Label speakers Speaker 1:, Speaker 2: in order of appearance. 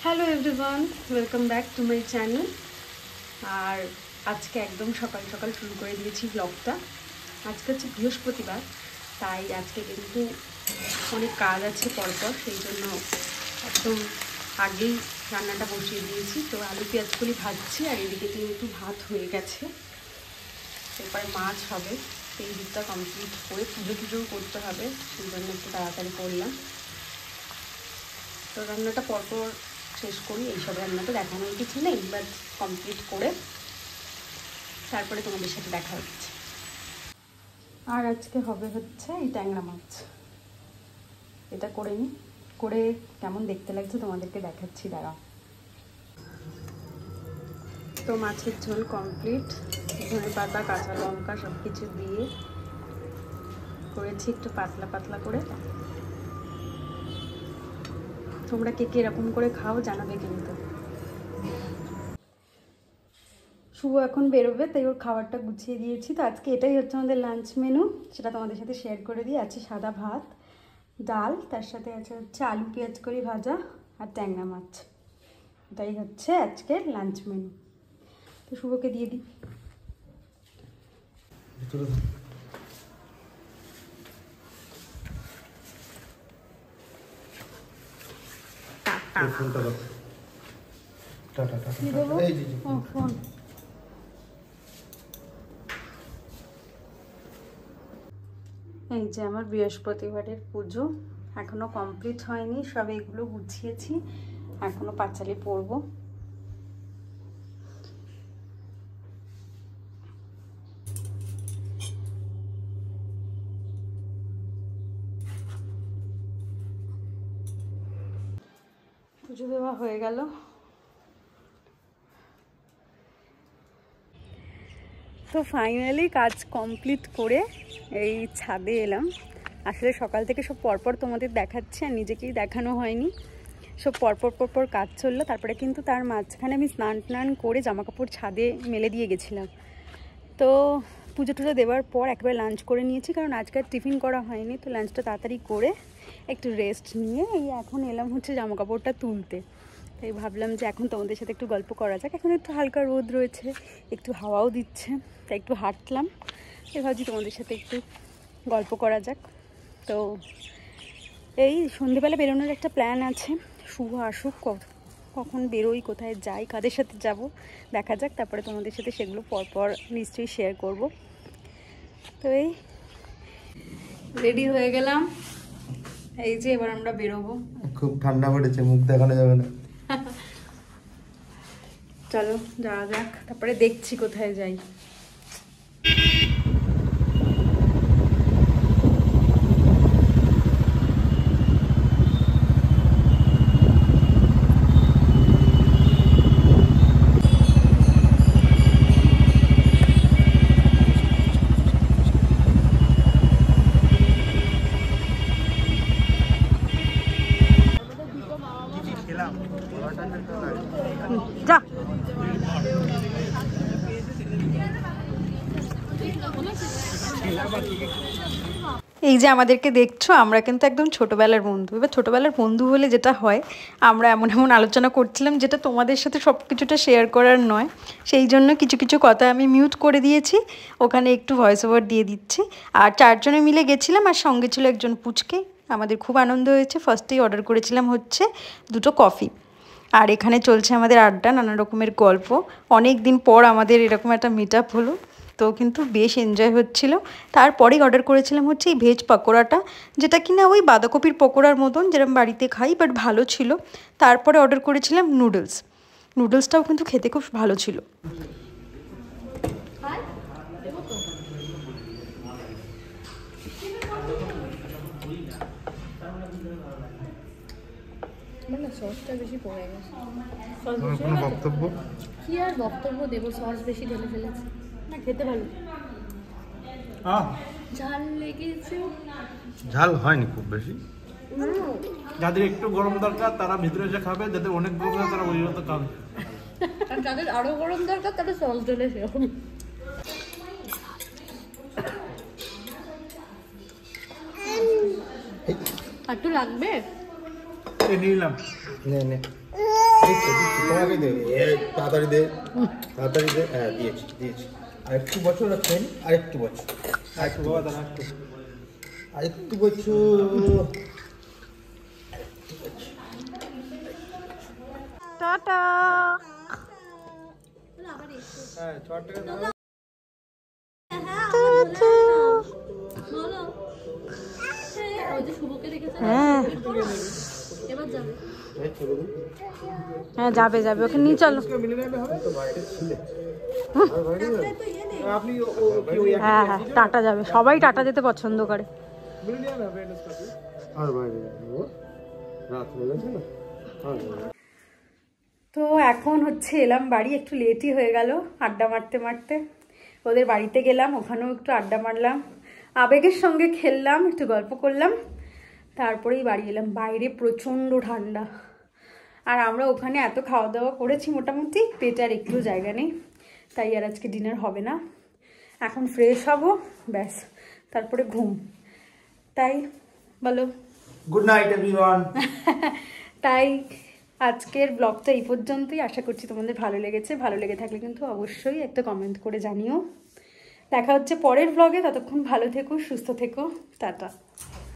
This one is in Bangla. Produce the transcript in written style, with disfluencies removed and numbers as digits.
Speaker 1: Hello everyone, welcome back to my channel. আর আজকে একদম সকাল সকাল শুরু করে দিয়েছি ব্লগটা। আজকে হচ্ছে বৃহস্পতিবার, তাই আজকে কিন্তু অনেক কাজ আছে পরপর, সেই জন্য একদম আগেই রান্নাটা বসিয়ে দিয়েছি। তো আলু পেঁয়াজ করি ভাজছি, আর এদিকে কিন্তু ভাত হয়ে গেছে। এরপরে মাছ হবে, এই দিকটা কমপ্লিট করে পুজো টুজোও করতে হবে, সেই জন্য একটু তাড়াতাড়ি করলাম। তো রান্নাটা পরপর শেষ করি, এইসব রান্নাটা দেখানোর কিছু নেই, বাট কমপ্লিট করে তারপরে তোমাদের সাথে দেখা হচ্ছে। আর আজকে হবে হচ্ছে এই ট্যাংরা মাছ, এটা করে নিই, করে কেমন দেখতে লাগছে তোমাদেরকে দেখাচ্ছি, দাঁড়াও। তো মাছের ঝোল কমপ্লিট, ধনে পাতা কাঁচা লঙ্কা সব কিছু দিয়ে করেছি একটু পাতলা পাতলা করে। তোমরা কে কে এরকম করে খাও জানাবে কিন্তু। শুভ এখন বেরোবে, তাই ওর খাবারটা গুছিয়ে দিয়েছি। তো আজকে এটাই হচ্ছে আমাদের লাঞ্চ মেনু, সেটা তোমাদের সাথে শেয়ার করে দিই। আছে সাদা ভাত, ডাল, তার সাথে আছে হচ্ছে আলু পেঁয়াজ করি ভাজা আর ট্যাংরা মাছ। এটাই হচ্ছে আজকের লাঞ্চ মেনু। তো শুভকে দিয়ে দিই। ফোন এই যে আমার বৃহস্পতিবারের পুজো এখনো কমপ্লিট হয়নি, সব এগুলো গুছিয়েছি, এখনো পাঁচালি পরবো। পুজো দেওয়া হয়ে গেল। তো ফাইনালি কাজ কমপ্লিট করে এই ছাদে এলাম। আসলে সকাল থেকে সব পরপর তোমাদের দেখাচ্ছি, আর নিজেকেই দেখানো হয়নি। সব পরপর কাজ চললো, তারপরে কিন্তু তার মাঝখানে আমি স্নান করে জামাকাপড় ছাদে মেলে দিয়ে গেছিলাম। তো পুজো টুজো দেওয়ার পর একেবারে লাঞ্চ করে নিয়েছি, কারণ আজকে আর টিফিন করা হয়নি। তো লাঞ্চটা তাড়াতাড়ি করে একটু রেস্ট নিয়ে এই এখন এলাম হচ্ছে জামাকাপড়টা তুলতে। তাই ভাবলাম যে এখন তোমাদের সাথে একটু গল্প করা যাক। এখন একটু হালকা রোদ রয়েছে, একটু হাওয়াও দিচ্ছে, তাই একটু হাঁটলাম। এই ভাবছি তোমাদের সাথে একটু গল্প করা যাক। তো এই সন্ধেবেলা বেরোনোর একটা প্ল্যান আছে। শুভ আসুক, কখন বেরোই, কোথায় যাই, কাদের সাথে যাব দেখা যাক। তারপরে তোমাদের সাথে সেগুলো পরপর নিশ্চয়ই শেয়ার করব। তো এই রেডি হয়ে গেলাম, এই যে এবার আমরা বেরোবো।
Speaker 2: খুব ঠান্ডা পড়েছে, মুখ দেখানো যাবে না।
Speaker 1: চলো যাওয়া যাক, তারপরে দেখছি কোথায় যাই। যা এই যে আমাদেরকে দেখছো, আমরা কিন্তু একদম ছোটোবেলার বন্ধু। এবার ছোটোবেলার বন্ধু হলে যেটা হয়, আমরা এমন আলোচনা করছিলাম যেটা তোমাদের সাথে সব কিছুটা শেয়ার করার নয়, সেই জন্য কিছু কিছু কথা আমি মিউট করে দিয়েছি, ওখানে একটু ভয়েস ওভার দিয়ে দিচ্ছি। আর চারজনে মিলে গেছিলাম, আর সঙ্গে ছিল একজন পুচকে। আমাদের খুব আনন্দ হয়েছে। ফার্স্টেই অর্ডার করেছিলাম হচ্ছে 2টো কফি, আর এখানে চলছে আমাদের আড্ডা, নানা রকমের গল্প। অনেক দিন পর আমাদের এরকম একটা মিট আপ হলো, তো কিন্তু বেশ এনজয় হচ্ছিল। তারপরেই অর্ডার করেছিলাম হচ্ছে এই ভেজ পকোড়াটা, যেটা কিনা ওই বাঁধাকপির পকোড়ার মতন যেরকম বাড়িতে খাই, বাট ভালো ছিল। তারপরে অর্ডার করেছিলাম নুডলসটাও কিন্তু খেতে খুব ভালো ছিল।
Speaker 3: সসটা বেশি পড়ে গেছে।
Speaker 2: বক্তব্য
Speaker 3: কি আর বক্তব্য দেবো, সস বেশি ঢেলে ফেলেছে।
Speaker 1: না, খেতে ভালো।
Speaker 3: ঝাল লেগেছে,
Speaker 2: ঝাল হয়নি খুব বেশি।
Speaker 4: যাদের একটু গরম দরকার তারা ভিতরে এসে খাবে, যাদের অনেক গরম দরকার তারা ওই মতো খাবে।
Speaker 3: আর যাদের আরো গরম দরকার তাদের সস ঢেলে সেরকম। একটু লাগবে,
Speaker 4: নিলাম।
Speaker 2: নে নে।
Speaker 5: তোমাকে দে, তাড়াতাড়ি দে, তাড়াতাড়ি দে। হ্যাঁ দিয়েছি দিয়েছি। আরেকটু বছর রাখছেন, আরেকটু বছর, আরেকটু বছর, আরেকটু বছর।
Speaker 1: টাটা।
Speaker 5: হ্যাঁ 6 টাকা দাও।
Speaker 3: বলো ওই যে শুভকে রেখেছে
Speaker 1: হ্যাঁ
Speaker 3: এবার যাবে
Speaker 5: এই ছেড়ে দিন।
Speaker 1: হ্যাঁ যাবে যাবে, ওকে নিয়ে চলো।
Speaker 5: তো বাইরে ছিলে। আর বাইরে যাবে? আপনি
Speaker 1: হ্যাঁ হ্যাঁ টাটা যাবে, সবাই টাটা যেতে পছন্দ করে।
Speaker 5: আর বাইরে যাবে ও? রাত হয়ে গেছে না? আর বাইরে।
Speaker 1: তো এখন হচ্ছে এলাম বাড়ি, একটু লেটই হয়ে গেল আড্ডা মারতে মারতে। ওদের বাড়িতে গেলাম, ওখানেও একটু আড্ডা মারলাম, আবেগের সঙ্গে খেললাম, একটু গল্প করলাম, তারপরেই বাড়ি এলাম। বাইরে প্রচণ্ড ঠান্ডা, আর আমরা ওখানে এত খাওয়া দাওয়া করেছি মোটামুটি, পেটে আর একটু জায়গা নেই, তাই আর আজকে ডিনার হবে না। এখন ফ্রেশ হব, ব্যাস তারপরে ঘুম। তাই বলো
Speaker 5: গুড নাইট এভরিওয়ান।
Speaker 1: তাই আজকের ব্লগটা এই পর্যন্তই। আশা করছি তোমাদের ভালো লেগেছে। ভালো লেগে থাকলে কিন্তু অবশ্যই একটা কমেন্ট করে জানিও। দেখা হচ্ছে পরের ব্লগে, ততক্ষণ ভালো থেকো, সুস্থ থেকো, টাটা।